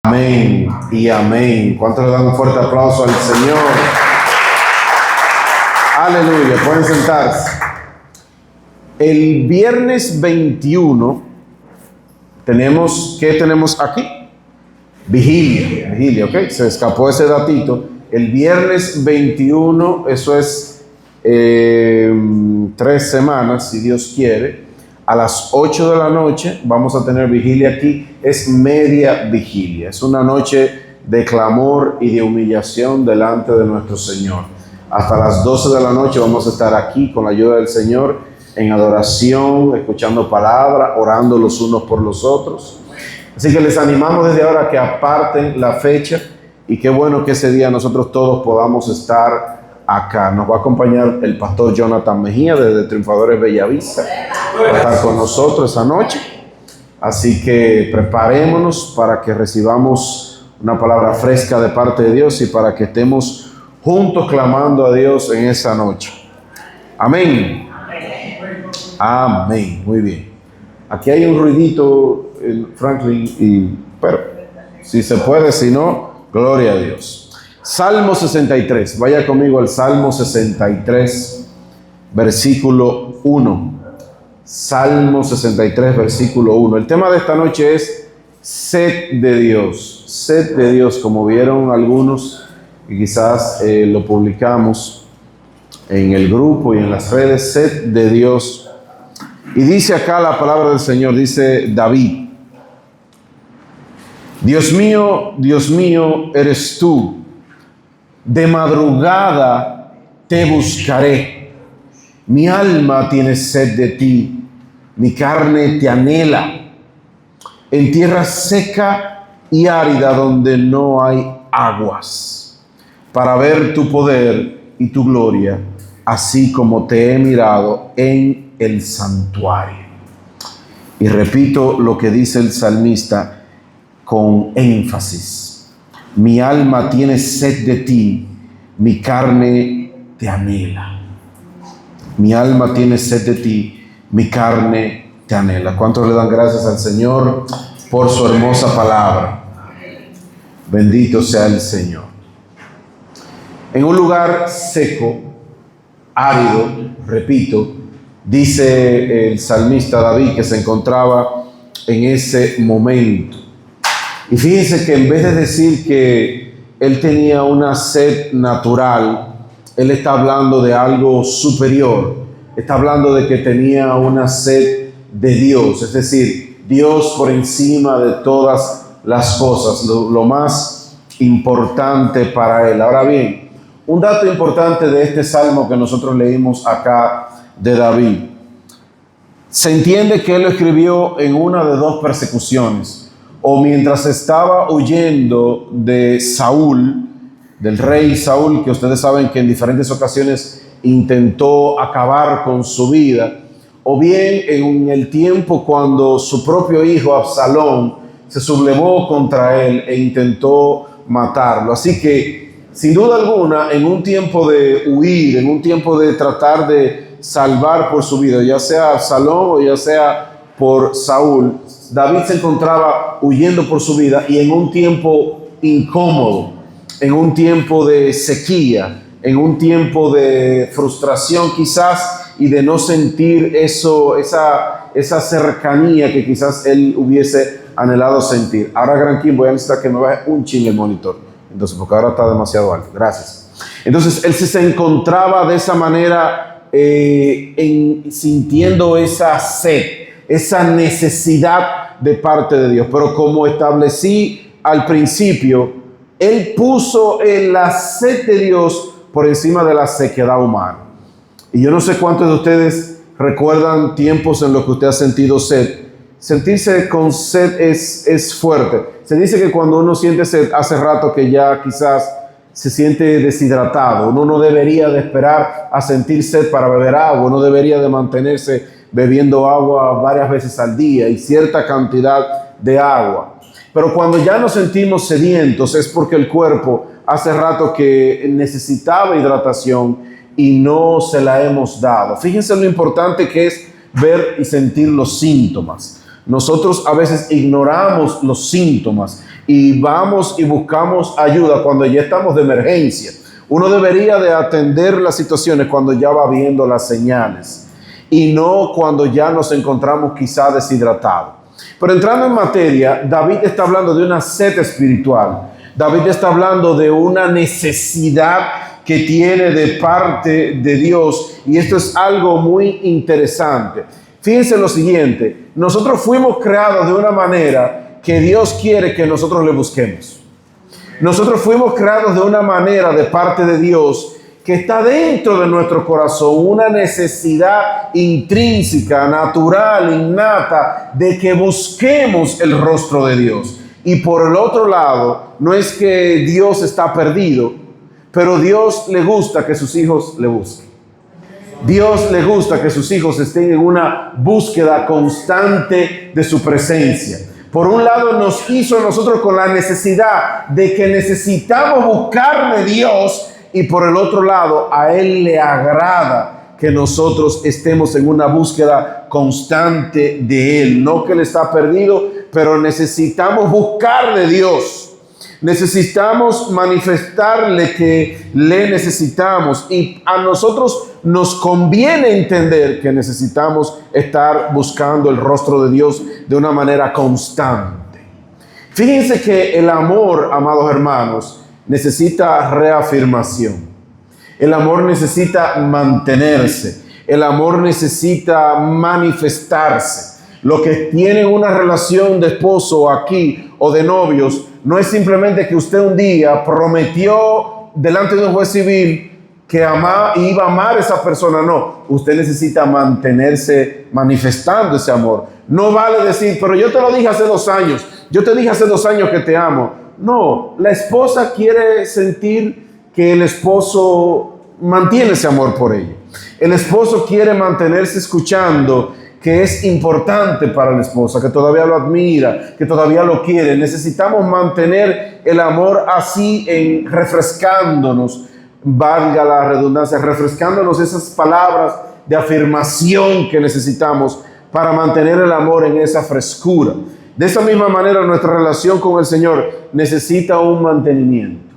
Amén y amén. ¿Cuántos le dan un fuerte aplauso al Señor? Aleluya, pueden sentarse. El viernes 21 ¿qué tenemos aquí? Vigilia, ¿ok? Se escapó ese datito. El viernes 21, eso es 3 semanas, si Dios quiere. A las 8 de la noche vamos a tener vigilia aquí. Es media vigilia. Es una noche de clamor y de humillación delante de nuestro Señor. Hasta las 12 de la noche vamos a estar aquí con la ayuda del Señor en adoración, escuchando palabra, orando los unos por los otros. Así que les animamos desde ahora a que aparten la fecha y qué bueno que ese día nosotros todos podamos estar acá. Nos va a acompañar el pastor Jonathan Mejía desde Triunfadores Bellavista para estar con nosotros esa noche. Así que preparémonos para que recibamos una palabra fresca de parte de Dios y para que estemos juntos clamando a Dios en esa noche. Amén. Amén. Muy bien. Aquí hay un ruidito, Franklin, pero si se puede, si no, gloria a Dios. Salmo 63. Vaya conmigo al Salmo 63, versículo 1. Salmo 63, versículo 1. El tema de esta noche es sed de Dios. Sed de Dios, como vieron algunos, y quizás lo publicamos en el grupo y en las redes, sed de Dios. Y dice acá la palabra del Señor, dice David: Dios mío, eres tú. De madrugada te buscaré. Mi alma tiene sed de ti. Mi carne te anhela. En tierra seca y árida donde no hay aguas, para ver tu poder y tu gloria, así como te he mirado en el santuario. Y repito lo que dice el salmista con énfasis: mi alma tiene sed de ti, mi carne te anhela. Mi alma tiene sed de ti, mi carne te anhela. ¿Cuántos le dan gracias al Señor por su hermosa palabra? Bendito sea el Señor. En un lugar seco, árido, repito, dice el salmista David que se encontraba en ese momento. Y fíjense que en vez de decir que él tenía una sed natural, él está hablando de algo superior. Está hablando de que tenía una sed de Dios, es decir, Dios por encima de todas las cosas, lo más importante para él. Ahora bien, un dato importante de este salmo que nosotros leímos acá de David: se entiende que él lo escribió en una de dos persecuciones, o mientras estaba huyendo de Saúl, del rey Saúl, que ustedes saben que en diferentes ocasiones intentó acabar con su vida, o bien en el tiempo cuando su propio hijo Absalón se sublevó contra él e intentó matarlo. Así que, sin duda alguna, en un tiempo de huir, en un tiempo de tratar de salvar por su vida, ya sea Absalón o ya sea por Saúl, David se encontraba huyendo por su vida y en un tiempo incómodo, en un tiempo de sequía, en un tiempo de frustración quizás y de no sentir esa cercanía que quizás él hubiese anhelado sentir. Ahora, Granquín, voy a necesitar que me baje un ching el monitor, entonces, porque ahora está demasiado alto. Gracias. Entonces, él se encontraba de esa manera sintiendo esa sed, esa necesidad de parte de Dios. Pero como establecí al principio, él puso la sed de Dios por encima de la sequedad humana. Y yo no sé cuántos de ustedes recuerdan tiempos en los que usted ha sentido sed. Sentirse con sed es fuerte. Se dice que cuando uno siente sed, hace rato que ya quizás se siente deshidratado. Uno no debería de esperar a sentir sed para beber agua. Uno debería de mantenerse bebiendo agua varias veces al día y cierta cantidad de agua. Pero cuando ya nos sentimos sedientos es porque el cuerpo hace rato que necesitaba hidratación y no se la hemos dado. Fíjense lo importante que es ver y sentir los síntomas. Nosotros a veces ignoramos los síntomas y vamos y buscamos ayuda cuando ya estamos de emergencia. Uno debería de atender las situaciones cuando ya va viendo las señales y no cuando ya nos encontramos quizá deshidratados. Pero entrando en materia, David está hablando de una sed espiritual. David está hablando de una necesidad que tiene de parte de Dios, y esto es algo muy interesante. Fíjense lo siguiente: nosotros fuimos creados de una manera que Dios quiere que nosotros le busquemos. Nosotros fuimos creados de una manera de parte de Dios que está dentro de nuestro corazón, una necesidad intrínseca, natural, innata, de que busquemos el rostro de Dios. Y por el otro lado, no es que Dios está perdido, pero Dios le gusta que sus hijos le busquen. Dios le gusta que sus hijos estén en una búsqueda constante de su presencia. Por un lado, nos hizo a nosotros con la necesidad de que necesitamos buscar de Dios, y por el otro lado, a Él le agrada que nosotros estemos en una búsqueda constante de Él. No que Él está perdido, pero necesitamos buscar de Dios. Necesitamos manifestarle que le necesitamos, y a nosotros nos conviene entender que necesitamos estar buscando el rostro de Dios de una manera constante. Fíjense que el amor, amados hermanos, necesita reafirmación. El amor necesita mantenerse. El amor necesita manifestarse. Los que tienen una relación de esposo aquí o de novios, no es simplemente que usted un día prometió delante de un juez civil que iba a amar a esa persona. No, usted necesita mantenerse manifestando ese amor. No vale decir, pero yo te lo dije hace 2 años, yo te dije hace 2 años que te amo. No, la esposa quiere sentir que el esposo mantiene ese amor por ella. El esposo quiere mantenerse escuchando que es importante para la esposa, que todavía lo admira, que todavía lo quiere. Necesitamos mantener el amor así, refrescándonos, valga la redundancia, refrescándonos esas palabras de afirmación que necesitamos para mantener el amor en esa frescura. De esa misma manera, nuestra relación con el Señor necesita un mantenimiento.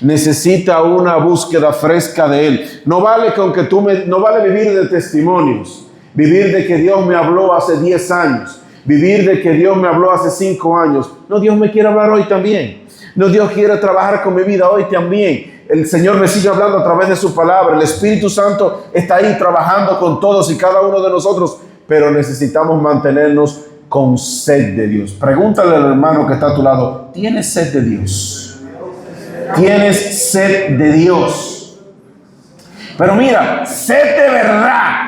Necesita una búsqueda fresca de Él. No vale no vale vivir de testimonios. Vivir de que Dios me habló hace 10 años. Vivir de que Dios me habló hace 5 años. No, Dios me quiere hablar hoy también. No, Dios quiere trabajar con mi vida hoy también. El Señor me sigue hablando a través de su palabra. El Espíritu Santo está ahí trabajando con todos y cada uno de nosotros. Pero necesitamos mantenernos con sed de Dios. Pregúntale al hermano que está a tu lado: ¿tienes sed de Dios? ¿Tienes sed de Dios? Pero mira, sed de verdad.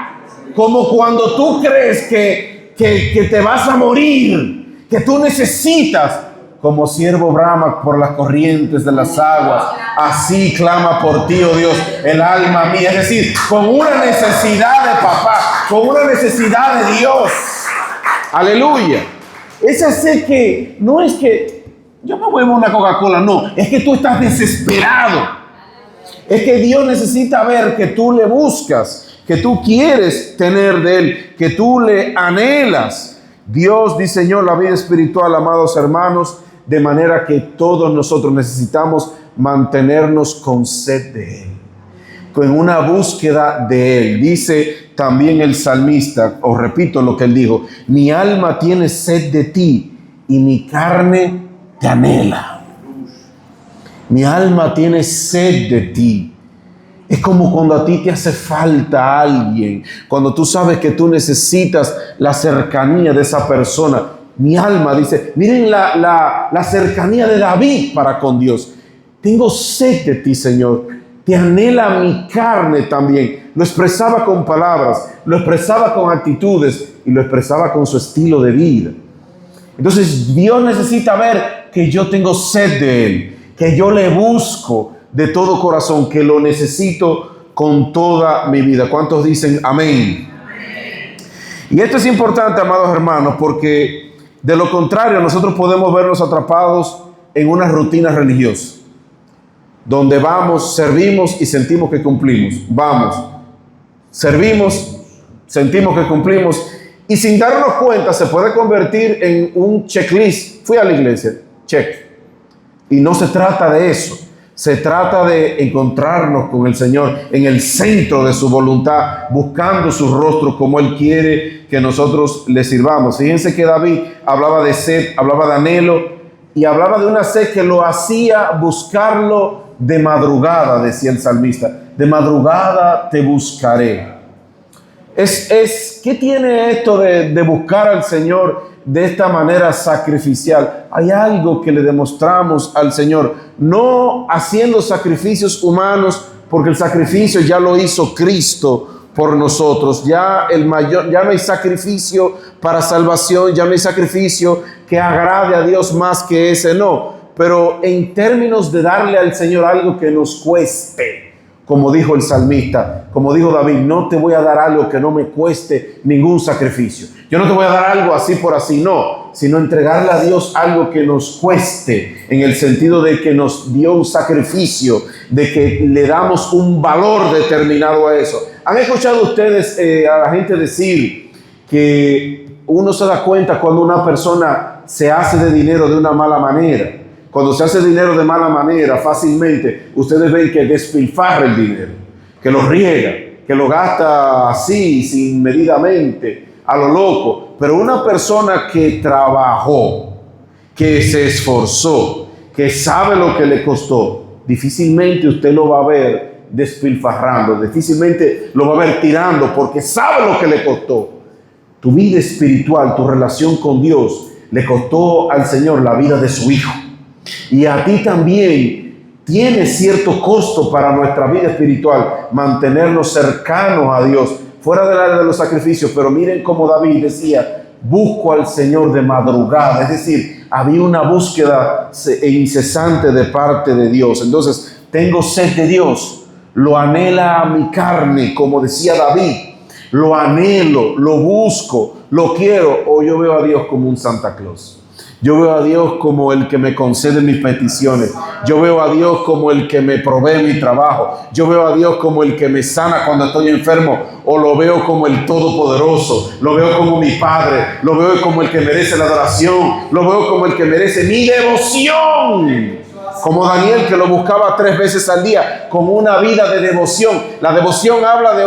Como cuando tú crees que te vas a morir, que tú necesitas, como siervo brama por las corrientes de las aguas, así clama por ti, oh Dios, el alma mía. Es decir, con una necesidad de papá, con una necesidad de Dios. Aleluya. Esa sed que no es que yo me voy a una Coca-Cola, no, es que tú estás desesperado. Es que Dios necesita ver que tú le buscas, que tú quieres tener de Él, que tú le anhelas. Dios diseñó la vida espiritual, amados hermanos, de manera que todos nosotros necesitamos mantenernos con sed de Él, con una búsqueda de Él. Dice también el salmista, os repito lo que él dijo: mi alma tiene sed de ti y mi carne te anhela. Mi alma tiene sed de ti. Es como cuando a ti te hace falta alguien, cuando tú sabes que tú necesitas la cercanía de esa persona. Mi alma dice, miren la cercanía de David para con Dios. Tengo sed de ti, Señor. Te anhela mi carne también. Lo expresaba con palabras, lo expresaba con actitudes y lo expresaba con su estilo de vida. Entonces Dios necesita ver que yo tengo sed de Él, que yo le busco de todo corazón, que lo necesito con toda mi vida. ¿Cuántos dicen amén? Amén. Y esto es importante, amados hermanos, porque de lo contrario nosotros podemos vernos atrapados en una rutina religiosa, donde vamos, servimos y sentimos que cumplimos. Vamos, servimos, sentimos que cumplimos, y sin darnos cuenta se puede convertir en un checklist. Fui a la iglesia, check. Y no se trata de eso. Se trata de encontrarnos con el Señor en el centro de su voluntad, buscando su rostro como Él quiere que nosotros le sirvamos. Fíjense que David hablaba de sed, hablaba de anhelo y hablaba de una sed que lo hacía buscarlo de madrugada, decía el salmista. De madrugada te buscaré. ¿Qué tiene esto de buscar al Señor de esta manera sacrificial? Hay algo que le demostramos al Señor, no haciendo sacrificios humanos, porque el sacrificio ya lo hizo Cristo por nosotros. Ya no hay sacrificio para salvación, ya no hay sacrificio que agrade a Dios más que ese, no. Pero en términos de darle al Señor algo que nos cueste, como dijo el salmista, como dijo David, no te voy a dar algo que no me cueste ningún sacrificio. Yo no te voy a dar algo así por así, no, sino entregarle a Dios algo que nos cueste, en el sentido de que nos dio un sacrificio, de que le damos un valor determinado a eso. ¿Han escuchado ustedes a la gente decir que uno se da cuenta cuando una persona se hace de dinero de una mala manera? Cuando se hace dinero de mala manera, fácilmente, ustedes ven que despilfarra el dinero, que lo riega, que lo gasta así, sin medidamente, a lo loco. Pero una persona que trabajó, que se esforzó, que sabe lo que le costó, difícilmente usted lo va a ver despilfarrando, difícilmente lo va a ver tirando, porque sabe lo que le costó. Tu vida espiritual, tu relación con Dios, le costó al Señor la vida de su Hijo. Y a ti también tiene cierto costo para nuestra vida espiritual mantenernos cercanos a Dios, fuera del área de los sacrificios. Pero miren cómo David decía, busco al Señor de madrugada. Es decir, había una búsqueda incesante de parte de Dios. Entonces, tengo sed de Dios, lo anhela mi carne, como decía David. Lo anhelo, lo busco, lo quiero. O yo veo a Dios como un Santa Claus. Yo veo a Dios como el que me concede mis peticiones. Yo veo a Dios como el que me provee mi trabajo. Yo veo a Dios como el que me sana cuando estoy enfermo. O lo veo como el Todopoderoso. Lo veo como mi Padre. Lo veo como el que merece la adoración. Lo veo como el que merece mi devoción. Como Daniel, que lo buscaba 3 veces al día, con una vida de devoción. La devoción habla de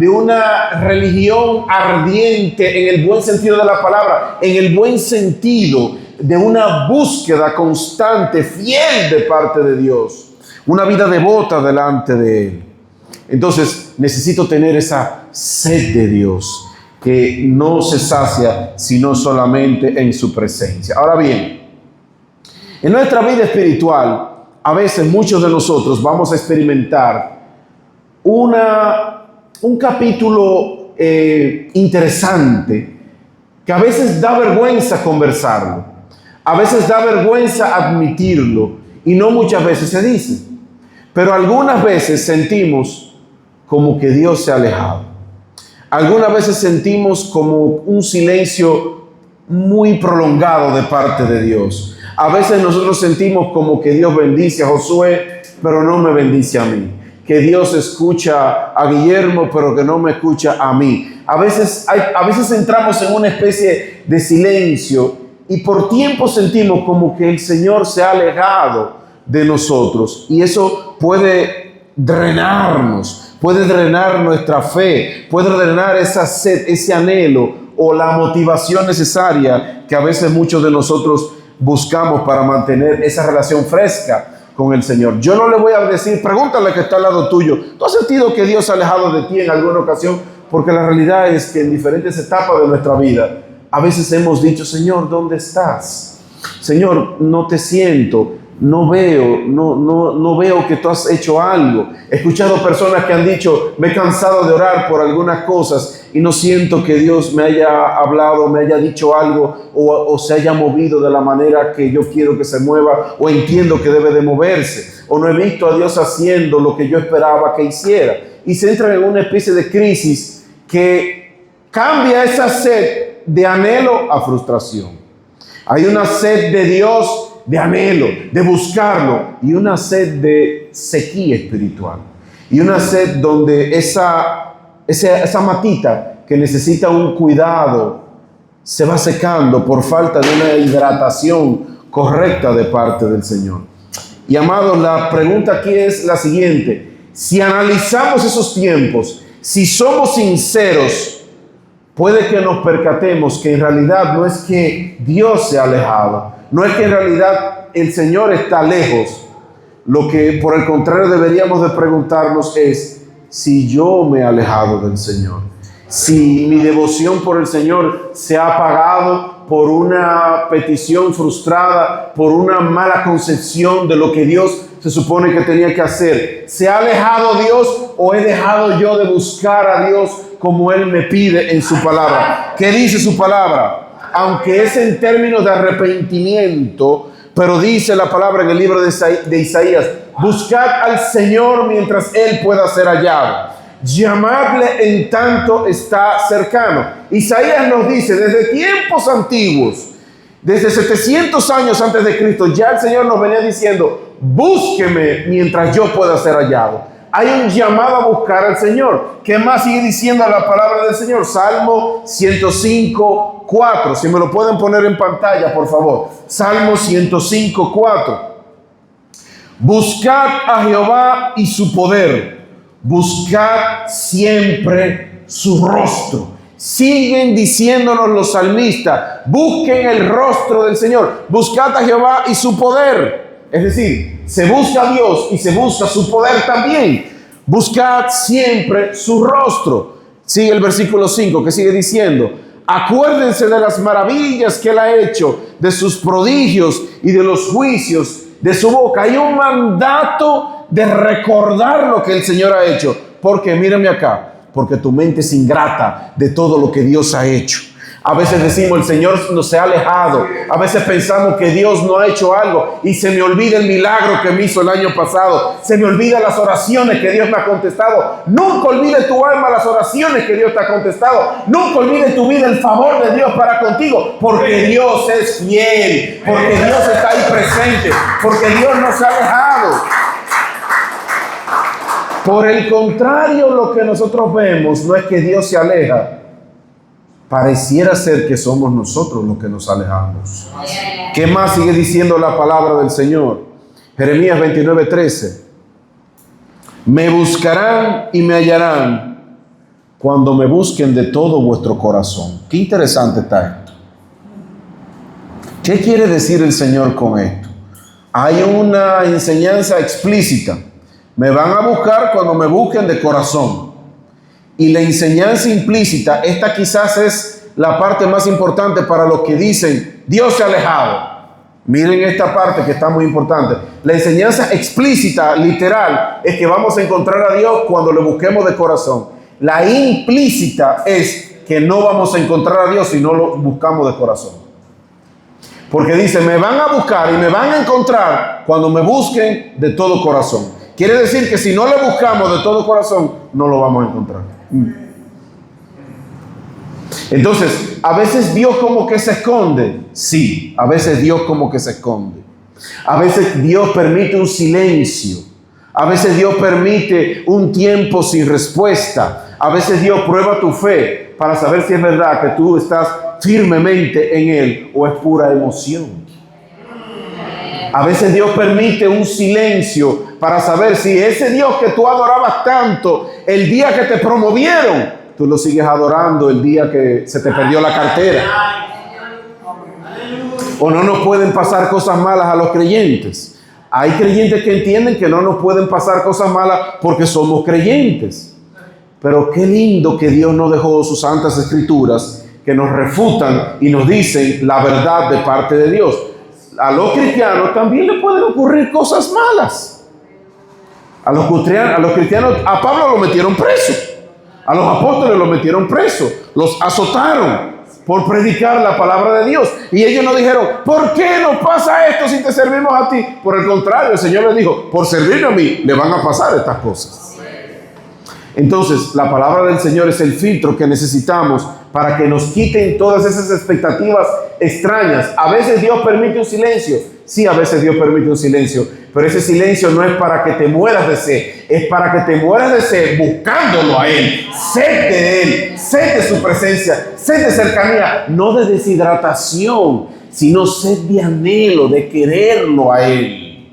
una religión ardiente, en el buen sentido de la palabra, en el buen sentido de una búsqueda constante, fiel de parte de Dios. Una vida devota delante de Él. Entonces, necesito tener esa sed de Dios, que no se sacia, sino solamente en su presencia. Ahora bien, en nuestra vida espiritual, a veces muchos de nosotros vamos a experimentar un capítulo interesante que a veces da vergüenza conversarlo, a veces da vergüenza admitirlo y no muchas veces se dice. Pero algunas veces sentimos como que Dios se ha alejado. Algunas veces sentimos como un silencio muy prolongado de parte de Dios. A veces nosotros sentimos como que Dios bendice a Josué, pero no me bendice a mí. Que Dios escucha a Guillermo, pero que no me escucha a mí. A veces entramos en una especie de silencio y por tiempo sentimos como que el Señor se ha alejado de nosotros. Y eso puede drenarnos, puede drenar nuestra fe, puede drenar esa sed, ese anhelo o la motivación necesaria que a veces muchos de nosotros buscamos para mantener esa relación fresca con el Señor. Yo no le voy a decir, pregúntale que está al lado tuyo, ¿tú has sentido que Dios se ha alejado de ti en alguna ocasión? Porque la realidad es que en diferentes etapas de nuestra vida, a veces hemos dicho, Señor, ¿dónde estás? Señor, no te siento, no veo que tú has hecho algo. He escuchado personas que han dicho, me he cansado de orar por algunas cosas y no siento que Dios me haya hablado, me haya dicho algo o se haya movido de la manera que yo quiero que se mueva o entiendo que debe de moverse, o no he visto a Dios haciendo lo que yo esperaba que hiciera, y se entra en una especie de crisis que cambia esa sed de anhelo a frustración. Hay una sed de Dios, de anhelo, de buscarlo, y una sed de sequía espiritual, y una sed donde esa matita que necesita un cuidado se va secando por falta de una hidratación correcta de parte del Señor. Y amados, la pregunta aquí es la siguiente: si analizamos esos tiempos, si somos sinceros, puede que nos percatemos que en realidad no es que Dios se ha alejado, no es que en realidad el Señor está lejos. Lo que por el contrario deberíamos de preguntarnos es si yo me he alejado del Señor, si mi devoción por el Señor se ha apagado por una petición frustrada, por una mala concepción de lo que Dios se supone que tenía que hacer. ¿Se ha alejado Dios o he dejado yo de buscar a Dios como Él me pide en su palabra? ¿Qué dice su palabra? Aunque es en términos de arrepentimiento, pero dice la palabra en el libro de Isaías: buscad al Señor mientras Él pueda ser hallado, llamadle en tanto está cercano. Isaías nos dice, desde tiempos antiguos, desde 700 años antes de Cristo, ya el Señor nos venía diciendo: búsqueme mientras yo pueda ser hallado. Hay un llamado a buscar al Señor. ¿Qué más sigue diciendo la palabra del Señor? Salmo 105, 4. Si me lo pueden poner en pantalla, por favor. Salmo 105, 4. Buscad a Jehová y su poder. Buscad siempre su rostro. Siguen diciéndonos los salmistas: busquen el rostro del Señor. Buscad a Jehová y su poder. Es decir, se busca a Dios y se busca su poder también. Buscad siempre su rostro. Sigue el versículo 5, que sigue diciendo: acuérdense de las maravillas que Él ha hecho, de sus prodigios y de los juicios de su boca. Hay un mandato de recordar lo que el Señor ha hecho. Porque mírame acá, porque tu mente es ingrata de todo lo que Dios ha hecho. A veces decimos: el Señor nos ha alejado. A veces pensamos que Dios no ha hecho algo y se me olvida el milagro que me hizo el año pasado. Se me olvida las oraciones que Dios me ha contestado. Nunca olvide tu alma las oraciones que Dios te ha contestado. Nunca olvide tu vida el favor de Dios para contigo, porque Dios es fiel, porque Dios está ahí presente, porque Dios nos ha alejado. Por el contrario, lo que nosotros vemos no es que Dios se aleja. Pareciera ser que somos nosotros los que nos alejamos. ¿Qué más sigue diciendo la palabra del Señor? Jeremías 29:13. Me buscarán y me hallarán cuando me busquen de todo vuestro corazón. Qué interesante está esto. ¿Qué quiere decir el Señor con esto? Hay una enseñanza explícita. Me van a buscar cuando me busquen de corazón. Y la enseñanza implícita, esta quizás es la parte más importante para los que dicen: Dios se ha alejado. Miren esta parte que está muy importante. La enseñanza explícita, literal, es que vamos a encontrar a Dios cuando le busquemos de corazón. La implícita es que no vamos a encontrar a Dios si no lo buscamos de corazón. Porque dice: me van a buscar y me van a encontrar cuando me busquen de todo corazón. Quiere decir que si no le buscamos de todo corazón, no lo vamos a encontrar. Entonces, a veces Dios como que se esconde. Sí, a veces Dios como que se esconde. A veces Dios permite un silencio. A veces Dios permite un tiempo sin respuesta. A veces Dios prueba tu fe para saber si es verdad que tú estás firmemente en Él o es pura emoción. A veces Dios permite un silencio para saber si ese Dios que tú adorabas tanto el día que te promovieron, tú lo sigues adorando el día que se te perdió la cartera. O no nos pueden pasar cosas malas a los creyentes. Hay creyentes que entienden que no nos pueden pasar cosas malas porque somos creyentes. Pero qué lindo que Dios nos dejó sus santas escrituras que nos refutan y nos dicen la verdad de parte de Dios. A los cristianos también le pueden ocurrir cosas malas. A los cristianos, a Pablo lo metieron preso. A los apóstoles lo metieron preso. Los azotaron por predicar la palabra de Dios. Y ellos no dijeron: ¿por qué nos pasa esto si te servimos a ti? Por el contrario, el Señor les dijo: por servirme a mí, le van a pasar estas cosas. Entonces, la palabra del Señor es el filtro que necesitamos para que nos quiten todas esas expectativas extrañas. A veces Dios permite un silencio. Sí, a veces Dios permite un silencio. Pero ese silencio no es para que te mueras de sed. Es para que te mueras de sed buscándolo a Él. Sed de Él. Sed de su presencia. Sed de cercanía. No de deshidratación, sino sed de anhelo, de quererlo a Él,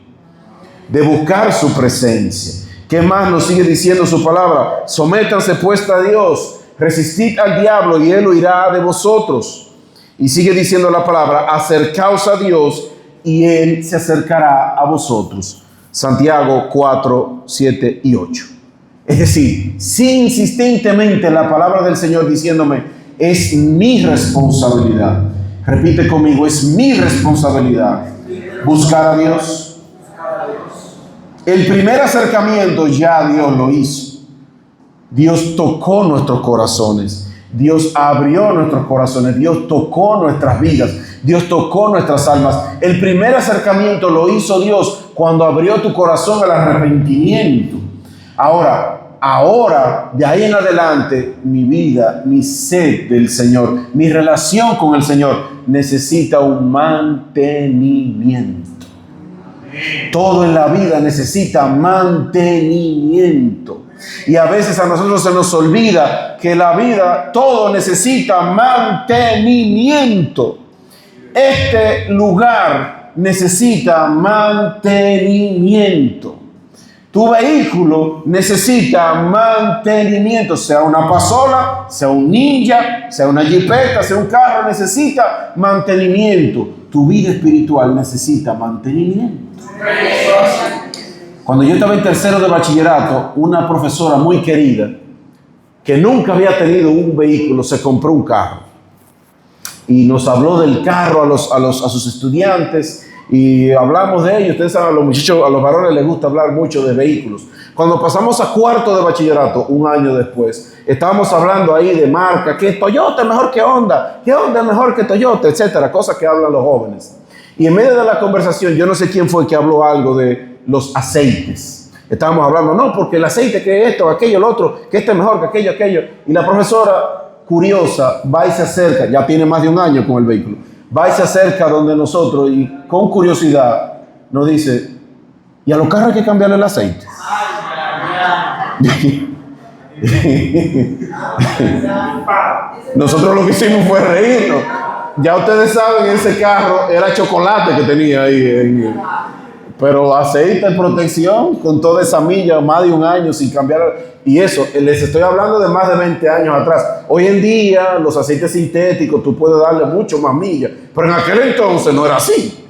de buscar su presencia. ¿Qué más nos sigue diciendo su palabra? Sométanse pues a Dios, resistid al diablo y Él huirá de vosotros. Y sigue diciendo la palabra, acercaos a Dios y Él se acercará a vosotros. Santiago 4, 7 y 8. Es decir, sí, insistentemente la palabra del Señor diciéndome, es mi responsabilidad. Repite conmigo, es mi responsabilidad buscar a Dios. El primer acercamiento ya Dios lo hizo. Dios tocó nuestros corazones. Dios abrió nuestros corazones. Dios tocó nuestras vidas. Dios tocó nuestras almas. El primer acercamiento lo hizo Dios cuando abrió tu corazón al arrepentimiento. Ahora, de ahí en adelante, mi vida, mi sed del Señor, mi relación con el Señor necesita un mantenimiento. Todo en la vida necesita mantenimiento. Y a veces a nosotros se nos olvida que la vida, todo necesita mantenimiento. Este lugar necesita mantenimiento. Tu vehículo necesita mantenimiento, sea una pasola, sea un Ninja, sea una jipeta, sea un carro, necesita mantenimiento. Tu vida espiritual necesita mantenimiento. Cuando yo estaba en tercero de bachillerato, una profesora muy querida, que nunca había tenido un vehículo, se compró un carro. Y nos habló del carro a sus estudiantes, y hablamos de ello. Ustedes saben, a los muchachos, a los varones les gusta hablar mucho de vehículos. Cuando pasamos a cuarto de bachillerato, un año después, estábamos hablando ahí de marca, que Toyota es mejor que Honda, que Honda es mejor que Toyota, etcétera, cosas que hablan los jóvenes. Y en medio de la conversación, yo no sé quién fue que habló algo de los aceites. Estábamos hablando, no, porque el aceite que esto, aquello, el otro, que este es mejor que aquello. Y la profesora, curiosa, va y se acerca, ya tiene más de un año con el vehículo, va y se acerca donde nosotros y con curiosidad nos dice, ¿y a los carros hay que cambiarle el aceite? Nosotros lo que hicimos fue reírnos. Ya ustedes saben, ese carro era chocolate que tenía ahí. Pero aceite de protección con toda esa milla, más de un año sin cambiar. Y eso, les estoy hablando de más de 20 años atrás. Hoy en día, los aceites sintéticos, tú puedes darle mucho más millas. Pero en aquel entonces no era así.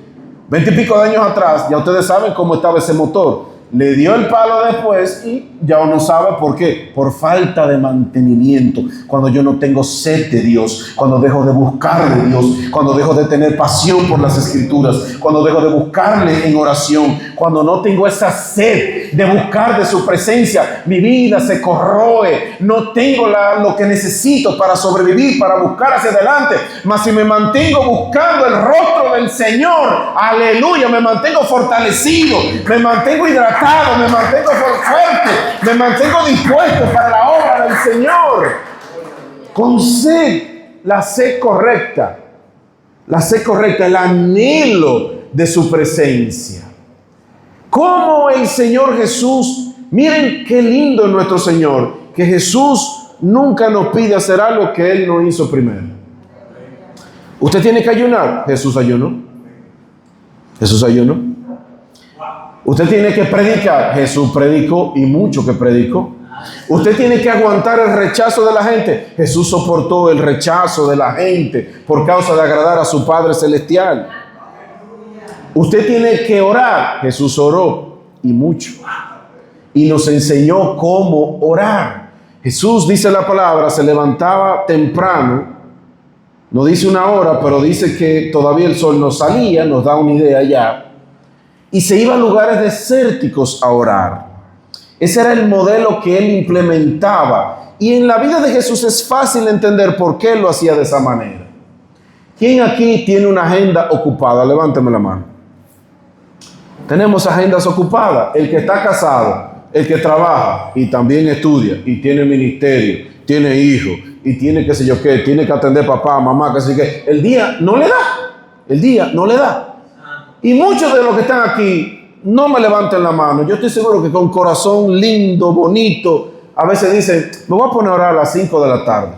20 y pico de años atrás, ya ustedes saben cómo estaba ese motor. Le dio el palo después y ya uno sabe por qué. Por falta de mantenimiento. Cuando yo no tengo sed de Dios, cuando dejo de buscar de Dios, cuando dejo de tener pasión por las Escrituras, cuando dejo de buscarle en oración, cuando no tengo esa sed de buscar de su presencia, mi vida se corroe. No tengo lo que necesito para sobrevivir, para buscar hacia adelante. Mas si me mantengo buscando el rostro del Señor, aleluya, me mantengo fortalecido, me mantengo hidratado, me mantengo fuerte, me mantengo dispuesto para la obra del Señor. Con sed, la sed correcta, el anhelo de su presencia. Como el Señor Jesús, miren qué lindo es nuestro Señor, que Jesús nunca nos pide hacer algo que Él no hizo primero. Usted tiene que ayunar, Jesús ayunó. Usted tiene que predicar, Jesús predicó y mucho que predicó. Usted tiene que aguantar el rechazo de la gente, Jesús soportó el rechazo de la gente por causa de agradar a su Padre Celestial. Usted tiene que orar, Jesús oró y mucho. Y nos enseñó cómo orar. Jesús, dice la palabra, se levantaba temprano. No dice una hora, pero dice que todavía el sol no salía, nos da una idea ya. Y se iba a lugares desérticos a orar. Ese era el modelo que él implementaba. Y en la vida de Jesús es fácil entender por qué lo hacía de esa manera. ¿Quién aquí tiene una agenda ocupada? Levánteme la mano. Tenemos agendas ocupadas. El que está casado, el que trabaja y también estudia y tiene ministerio, tiene hijos y tiene qué sé yo qué, tiene que atender papá, mamá, qué sé yo qué. El día no le da. Y muchos de los que están aquí no me levanten la mano. Yo estoy seguro que con corazón lindo, bonito, a veces dicen, me voy a poner a orar a las 5 de la tarde.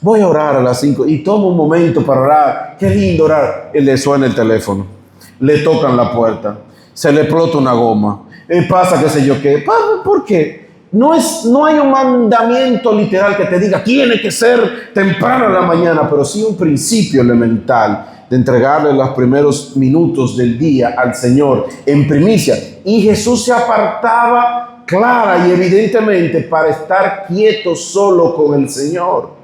voy a orar a las 5 y toma un momento para orar. Qué lindo orar. Y le suena el teléfono, le tocan la puerta, se le explota una goma, pasa qué sé yo qué. ¿Por qué? No hay un mandamiento literal que te diga tiene que ser temprano en la mañana, pero sí un principio elemental de entregarle los primeros minutos del día al Señor en primicia. Y Jesús se apartaba clara y evidentemente para estar quieto solo con el Señor.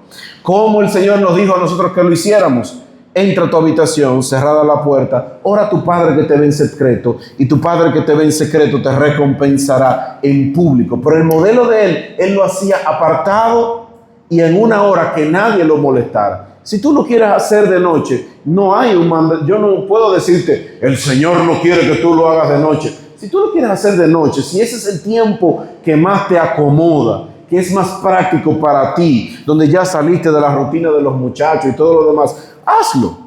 Como el Señor nos dijo a nosotros que lo hiciéramos. Entra a tu habitación, cerrada la puerta, ora a tu Padre que te ve en secreto, y tu Padre que te ve en secreto te recompensará en público. Pero el modelo de él lo hacía apartado y en una hora que nadie lo molestara. Si tú lo quieres hacer de noche, no hay un mandato. Yo no puedo decirte, el Señor no quiere que tú lo hagas de noche. Si tú lo quieres hacer de noche, si ese es el tiempo que más te acomoda, que es más práctico para ti, donde ya saliste de la rutina de los muchachos y todo lo demás, hazlo.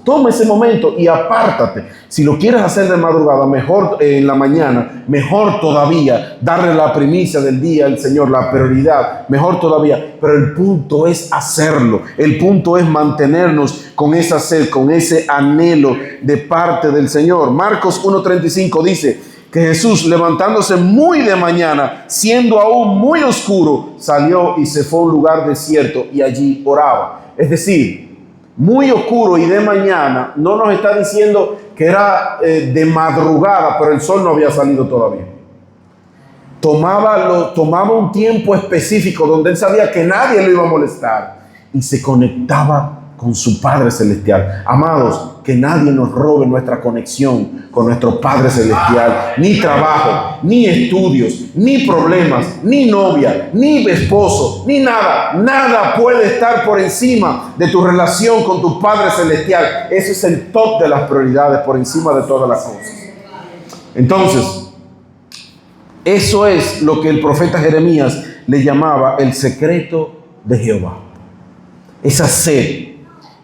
Toma ese momento y apártate. Si lo quieres hacer de madrugada, mejor en la mañana, mejor todavía, darle la primicia del día al Señor, la prioridad, mejor todavía. Pero el punto es hacerlo. El punto es mantenernos con esa sed, con ese anhelo de parte del Señor. Marcos 1:35 dice que Jesús, levantándose muy de mañana, siendo aún muy oscuro, salió y se fue a un lugar desierto y allí oraba. Es decir, muy oscuro y de mañana no nos está diciendo que era de madrugada, pero el sol no había salido todavía. Tomaba un tiempo específico donde él sabía que nadie lo iba a molestar y se conectaba con su Padre Celestial. Amados, que nadie nos robe nuestra conexión con nuestro Padre Celestial. Ni trabajo, ni estudios, ni problemas, ni novia, ni esposo, ni nada. Nada puede estar por encima de tu relación con tu Padre Celestial. Ese es el top de las prioridades, por encima de todas las cosas. Entonces, eso es lo que el profeta Jeremías le llamaba el secreto de Jehová. Esa sed.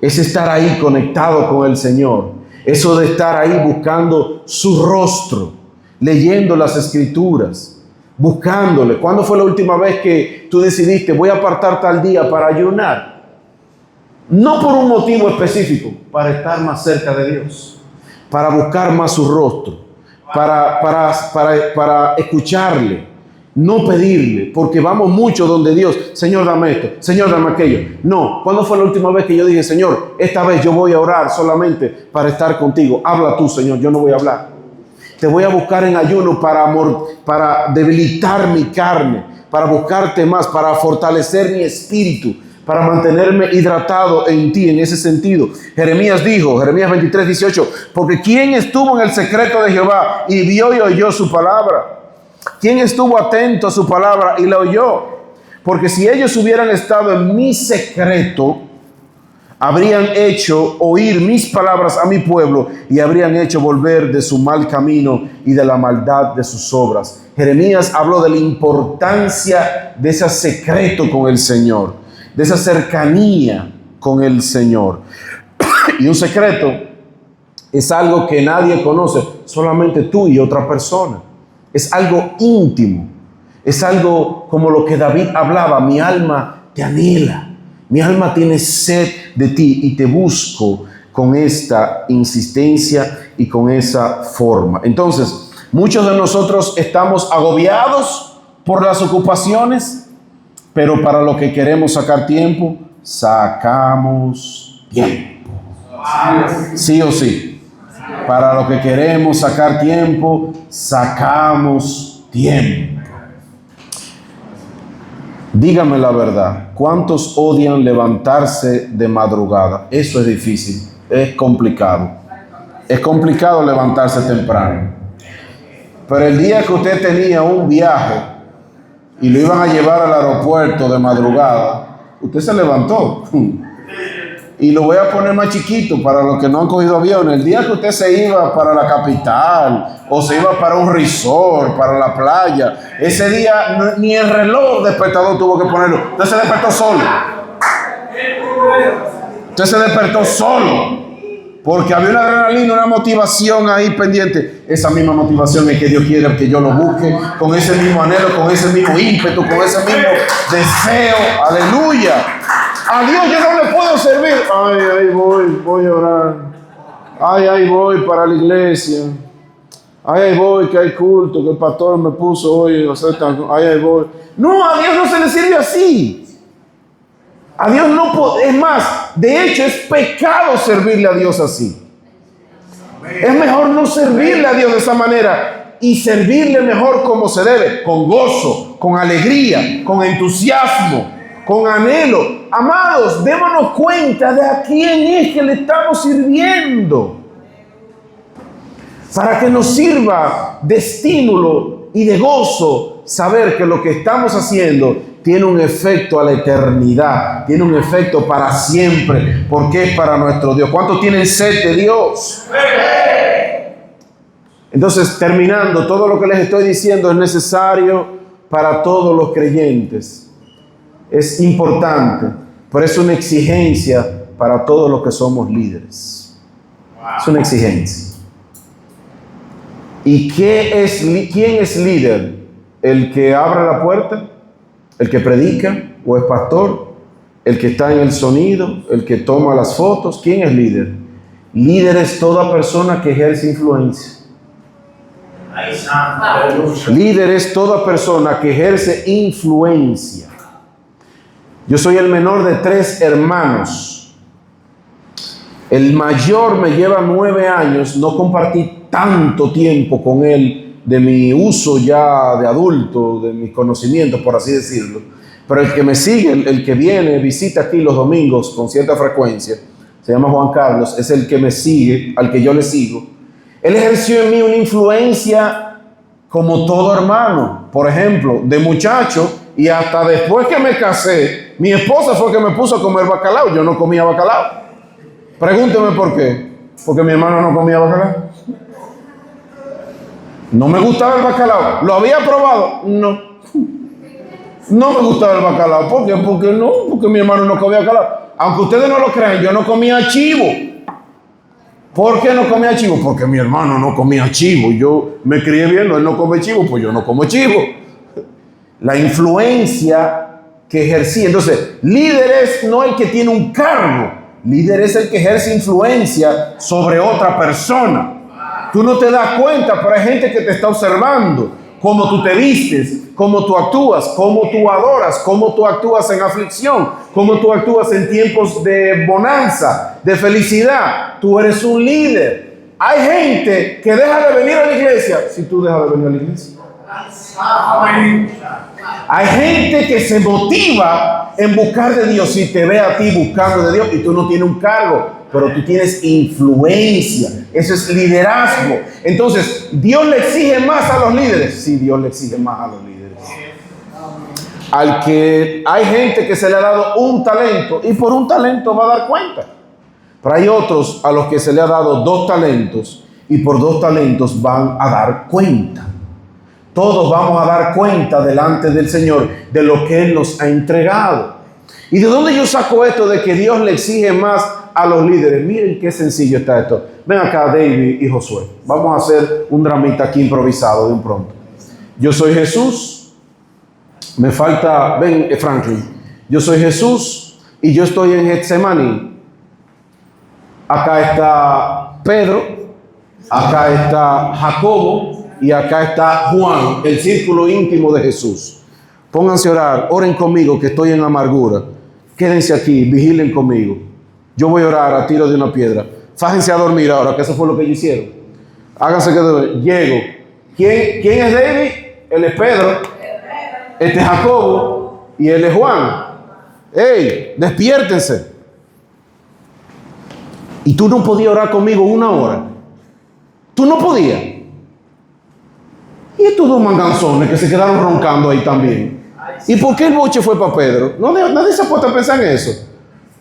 Es estar ahí conectado con el Señor. Eso de estar ahí buscando su rostro, leyendo las Escrituras, buscándole. ¿Cuándo fue la última vez que tú decidiste voy a apartar tal día para ayunar? No por un motivo específico, para estar más cerca de Dios, para buscar más su rostro, para escucharle. No pedirle, porque vamos mucho donde Dios, Señor, dame esto, Señor, dame aquello. No, ¿cuándo fue la última vez que yo dije, Señor, esta vez yo voy a orar solamente para estar contigo? Habla tú, Señor, yo no voy a hablar. Te voy a buscar en ayuno para debilitar mi carne, para buscarte más, para fortalecer mi espíritu, para mantenerme hidratado en ti, en ese sentido. Jeremías dijo, Jeremías 23:18, porque ¿quién estuvo en el secreto de Jehová y vio y oyó su palabra? ¿Quién estuvo atento a su palabra y la oyó? Porque si ellos hubieran estado en mi secreto, habrían hecho oír mis palabras a mi pueblo y habrían hecho volver de su mal camino y de la maldad de sus obras. Jeremías habló de la importancia de ese secreto con el Señor, de esa cercanía con el Señor. Y un secreto es algo que nadie conoce, solamente tú y otra persona. Es algo íntimo, es algo como lo que David hablaba, mi alma te anhela, mi alma tiene sed de ti y te busco con esta insistencia y con esa forma. Entonces, muchos de nosotros estamos agobiados por las ocupaciones, pero para lo que queremos sacar tiempo, sacamos tiempo. Sí o sí. Para lo que queremos sacar tiempo, sacamos tiempo. Dígame la verdad, ¿cuántos odian levantarse de madrugada? Eso es difícil, es complicado. Es complicado levantarse temprano. Pero el día que usted tenía un viaje y lo iban a llevar al aeropuerto de madrugada, usted se levantó. Y lo voy a poner más chiquito para los que no han cogido avión. El día que usted se iba para la capital o se iba para un resort, para la playa, ese día ni el reloj despertador tuvo que ponerlo. Usted se despertó solo. Usted se despertó solo. Porque había una adrenalina, una motivación ahí pendiente. Esa misma motivación es que Dios quiere que yo lo busque, con ese mismo anhelo, con ese mismo ímpetu, con ese mismo deseo. Aleluya. A Dios yo no le puedo servir. Ay, ahí voy a orar. Ay, ahí voy para la iglesia. Ay, ahí voy, que hay culto, que el pastor me puso hoy. Ay, ahí voy. No, a Dios no se le sirve así. A Dios no puede. Es más, de hecho es pecado servirle a Dios así. Es mejor no servirle a Dios de esa manera y servirle mejor como se debe, con gozo, con alegría, con entusiasmo, con anhelo. Amados, démonos cuenta de a quién es que le estamos sirviendo, para que nos sirva de estímulo y de gozo saber que lo que estamos haciendo tiene un efecto a la eternidad, tiene un efecto para siempre, porque es para nuestro Dios. ¿Cuántos tienen sed de Dios? Entonces, terminando, todo lo que les estoy diciendo es necesario para todos los creyentes. Es importante, pero es una exigencia para todos los que somos líderes. Es una exigencia. ¿Y quién es líder? ¿El que abre la puerta? ¿El que predica o es pastor? ¿El que está en el sonido? ¿El que toma las fotos? ¿Quién es líder? Líder es toda persona que ejerce influencia. Líder es toda persona que ejerce influencia. Yo soy el menor de 3 hermanos. El mayor me lleva 9 años. No compartí tanto tiempo con él de mi uso ya de adulto, de mis conocimientos, por así decirlo. Pero el que me sigue, el que viene, visita aquí los domingos con cierta frecuencia, se llama Juan Carlos, es el que me sigue, al que yo le sigo. Él ejerció en mí una influencia como todo hermano. Por ejemplo, de muchacho y hasta después que me casé, mi esposa fue que me puso a comer bacalao. Yo no comía bacalao. Pregúnteme por qué. Porque mi hermano no comía bacalao. No me gustaba el bacalao. ¿Lo había probado? No. No me gustaba el bacalao. ¿Por qué? Porque mi hermano no comía bacalao. Aunque ustedes no lo crean, yo no comía chivo. ¿Por qué no comía chivo? Porque mi hermano no comía chivo. Yo me crié viendo, él no come chivo, pues yo no como chivo. La influencia que ejercí. Entonces, líder es no el que tiene un cargo. Líder es el que ejerce influencia sobre otra persona. Tú no te das cuenta, pero hay gente que te está observando. Cómo tú te vistes, cómo tú actúas, cómo tú adoras, cómo tú actúas en aflicción, cómo tú actúas en tiempos de bonanza, de felicidad. Tú eres un líder. Hay gente que deja de venir a la iglesia si tú dejas de venir a la iglesia. Hay gente que se motiva en buscar de Dios si te ve a ti buscando de Dios y tú no tienes un cargo, pero tú tienes influencia. Eso es liderazgo. Entonces, ¿Dios le exige más a los líderes? Sí, Dios le exige más a los líderes. Al que hay gente que se le ha dado un talento y por un talento va a dar cuenta. Pero hay otros a los que se le ha dado 2 talentos y por 2 talentos van a dar cuenta. Todos vamos a dar cuenta delante del Señor de lo que Él nos ha entregado. ¿Y de dónde yo saco esto de que Dios le exige más a los líderes? Miren qué sencillo está esto. Ven acá, David y Josué. Vamos a hacer un dramita aquí improvisado de un pronto. Yo soy Jesús. Me falta, ven Franklin. Yo soy Jesús y yo estoy en Getsemaní. Acá está Pedro. Acá está Jacobo. Y acá está Juan, el círculo íntimo de Jesús. Pónganse a orar, oren conmigo que estoy en amargura. Quédense aquí, vigilen conmigo. Yo voy a orar a tiro de una piedra. Fájense a dormir ahora, que eso fue lo que ellos hicieron. Háganse que llego. ¿Quién es David? Él es Pedro. Este es Jacobo y él es Juan. ¡Ey! Despiértense. Y tú no podías orar conmigo 1 hora. Tú no podías. Y estos 2 manganzones que se quedaron roncando ahí también. ¿Y por qué el boche fue para Pedro? Nadie se ha puesto a pensar en eso.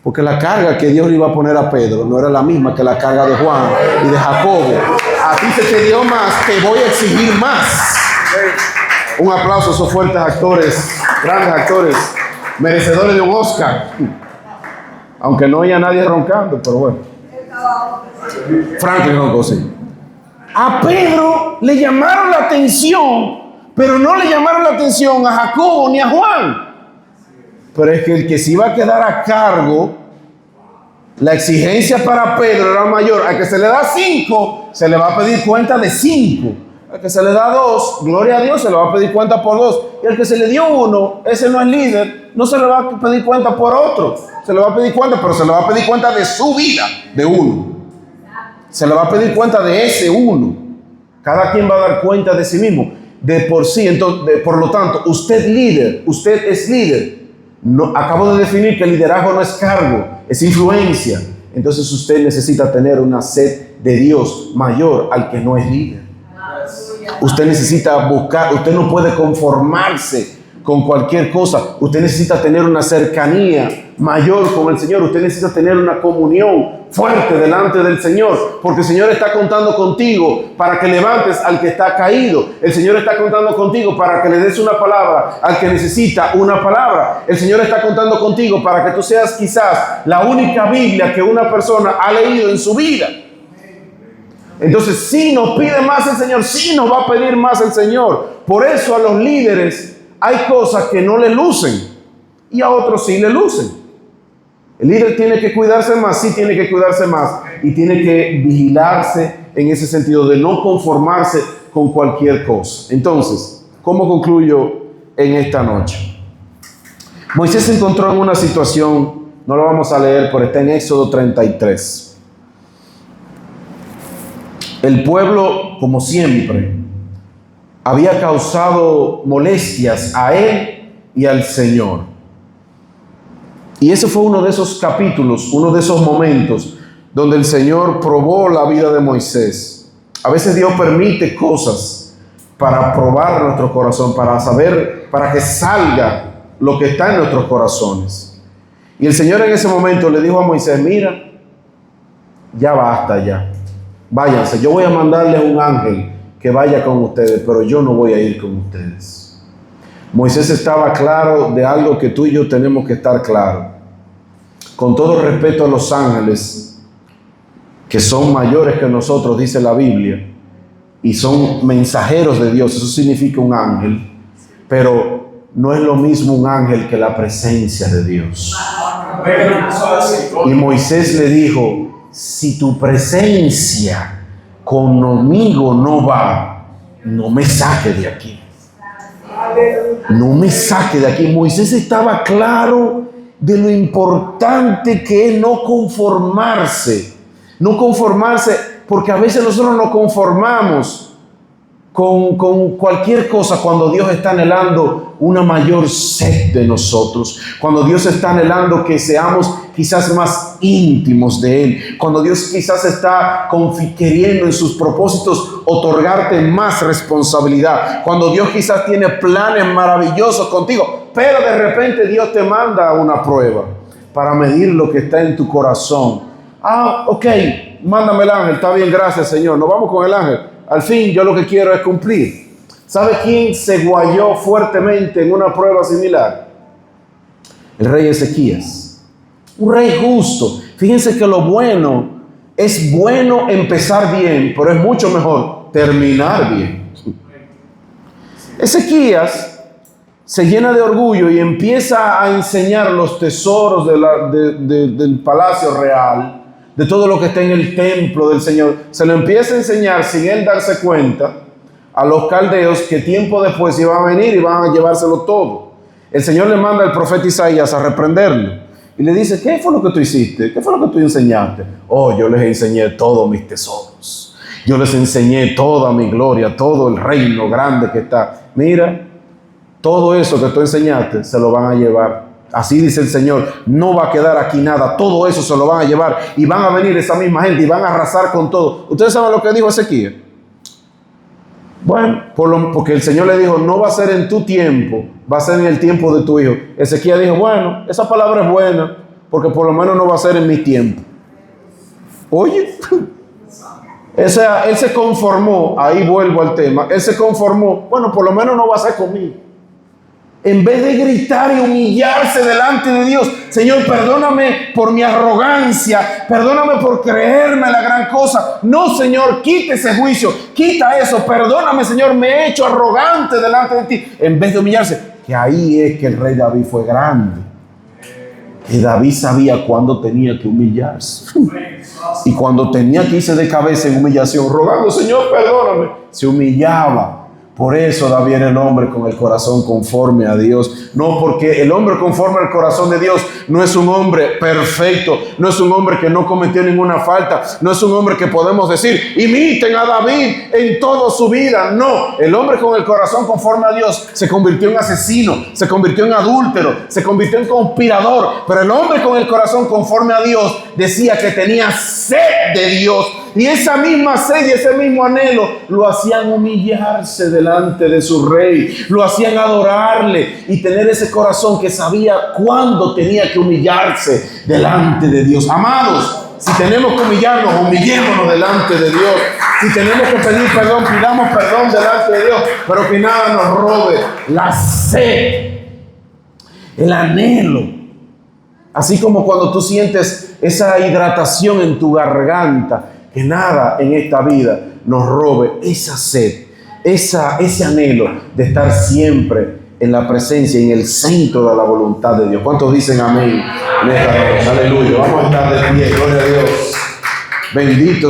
Porque la carga que Dios le iba a poner a Pedro no era la misma que la carga de Juan y de Jacobo. A ti se te dio más, te voy a exigir más. Un aplauso a esos fuertes actores, grandes actores, merecedores de un Oscar. Aunque no haya nadie roncando, pero bueno. Franklin roncó, sí. A Pedro le llamaron la atención, pero no le llamaron la atención a Jacobo ni a Juan. Pero es que el que se iba a quedar a cargo, la exigencia para Pedro era mayor. Al que se le da 5, se le va a pedir cuenta de 5. Al que se le da 2, gloria a Dios, se le va a pedir cuenta por 2. Y al que se le dio 1, ese no es líder, no se le va a pedir cuenta por otro. Se le va a pedir cuenta, pero se le va a pedir cuenta de su vida, de uno. Se le va a pedir cuenta de ese uno. Cada quien va a dar cuenta de sí mismo, de por sí. Entonces, por lo tanto, usted líder, usted es líder. No, acabo de definir que el liderazgo no es cargo, es influencia. Entonces usted necesita tener una sed de Dios mayor al que no es líder. Usted necesita buscar, usted no puede conformarse con cualquier cosa. Usted necesita tener una cercanía mayor con el Señor. Usted necesita tener una comunión fuerte delante del Señor, porque el Señor está contando contigo para que levantes al que está caído. El Señor está contando contigo para que le des una palabra al que necesita una palabra. El Señor está contando contigo para que tú seas quizás la única Biblia que una persona ha leído en su vida. Entonces, sí nos pide más el Señor, sí nos va a pedir más el Señor. Por eso a los líderes hay cosas que no le lucen y a otros sí le lucen. El líder tiene que cuidarse más, sí tiene que cuidarse más, y tiene que vigilarse en ese sentido de no conformarse con cualquier cosa. Entonces, ¿cómo concluyo en esta noche? Moisés se encontró en una situación, no lo vamos a leer, pero está en Éxodo 33. El pueblo, como siempre, había causado molestias a él y al Señor. Y ese fue uno de esos capítulos, uno de esos momentos donde el Señor probó la vida de Moisés. A veces Dios permite cosas para probar nuestro corazón, para saber, para que salga lo que está en nuestros corazones. Y el Señor en ese momento le dijo a Moisés: mira, ya basta ya. Váyanse, yo voy a mandarle a un ángel que vaya con ustedes, pero yo no voy a ir con ustedes. Moisés estaba claro de algo que tú y yo tenemos que estar claros. Con todo respeto a los ángeles, que son mayores que nosotros, dice la Biblia, y son mensajeros de Dios, eso significa un ángel, pero no es lo mismo un ángel que la presencia de Dios. Y Moisés le dijo: si tu presencia conmigo no va, no me saque de aquí. No me saque de aquí. Moisés estaba claro de lo importante que es no conformarse. No conformarse, porque a veces nosotros nos conformamos con cualquier cosa cuando Dios está anhelando una mayor sed de nosotros, cuando Dios está anhelando que seamos quizás más íntimos de Él, cuando Dios quizás está queriendo en sus propósitos otorgarte más responsabilidad, cuando Dios quizás tiene planes maravillosos contigo, pero de repente Dios te manda una prueba para medir lo que está en tu corazón. Ok, mándame el ángel, está bien, gracias Señor, nos vamos con el ángel. Al fin, yo lo que quiero es cumplir. ¿Sabe quién se guayó fuertemente en una prueba similar? El rey Ezequías. Un rey justo. Fíjense que lo bueno, es bueno empezar bien, pero es mucho mejor terminar bien. Ezequías se llena de orgullo y empieza a enseñar los tesoros del palacio real, de todo lo que está en el templo del Señor. Se lo empieza a enseñar sin él darse cuenta a los caldeos que tiempo después iban a venir y van a llevárselo todo. El Señor le manda al profeta Isaías a reprenderlo y le dice: ¿qué fue lo que tú hiciste? ¿Qué fue lo que tú enseñaste? Oh, yo les enseñé todos mis tesoros. Yo les enseñé toda mi gloria, todo el reino grande que está. Mira, todo eso que tú enseñaste se lo van a llevar. Así dice el Señor, no va a quedar aquí nada, todo eso se lo van a llevar y van a venir esa misma gente y van a arrasar con todo. ¿Ustedes saben lo que dijo Ezequiel? Bueno, porque el Señor le dijo: no va a ser en tu tiempo, va a ser en el tiempo de tu hijo. Ezequiel dijo: bueno, esa palabra es buena, porque por lo menos no va a ser en mi tiempo. Oye, él se conformó, ahí vuelvo al tema, él se conformó, bueno, por lo menos no va a ser conmigo. En vez de gritar y humillarse delante de Dios: Señor, perdóname por mi arrogancia, perdóname por creerme la gran cosa. No, Señor, quita ese juicio, quita eso, perdóname, Señor, me he hecho arrogante delante de ti. En vez de humillarse, que ahí es que el rey David fue grande. que David sabía cuándo tenía que humillarse. Y cuando tenía que irse de cabeza en humillación, rogando, Señor, perdóname, se humillaba. Por eso David era el hombre con el corazón conforme a Dios. No, porque el hombre conforme al corazón de Dios no es un hombre perfecto, no es un hombre que no cometió ninguna falta, no es un hombre que podemos decir, imiten a David en toda su vida. No, el hombre con el corazón conforme a Dios se convirtió en asesino, se convirtió en adúltero, se convirtió en conspirador. Pero el hombre con el corazón conforme a Dios decía que tenía sed de Dios. Y esa misma sed y ese mismo anhelo lo hacían humillarse delante de su rey, lo hacían adorarle y tener ese corazón que sabía cuándo tenía que humillarse delante de Dios. Amados, si tenemos que humillarnos, humillémonos delante de Dios. Si tenemos que pedir perdón, pidamos perdón delante de Dios, pero que nada nos robe la sed, el anhelo. Así como cuando tú sientes esa hidratación en tu garganta, que nada en esta vida nos robe esa sed, ese anhelo de estar siempre en la presencia, en el centro de la voluntad de Dios. ¿Cuántos dicen amén en esta noche? Aleluya. Vamos a estar de pie, gloria a Dios. Bendito sea.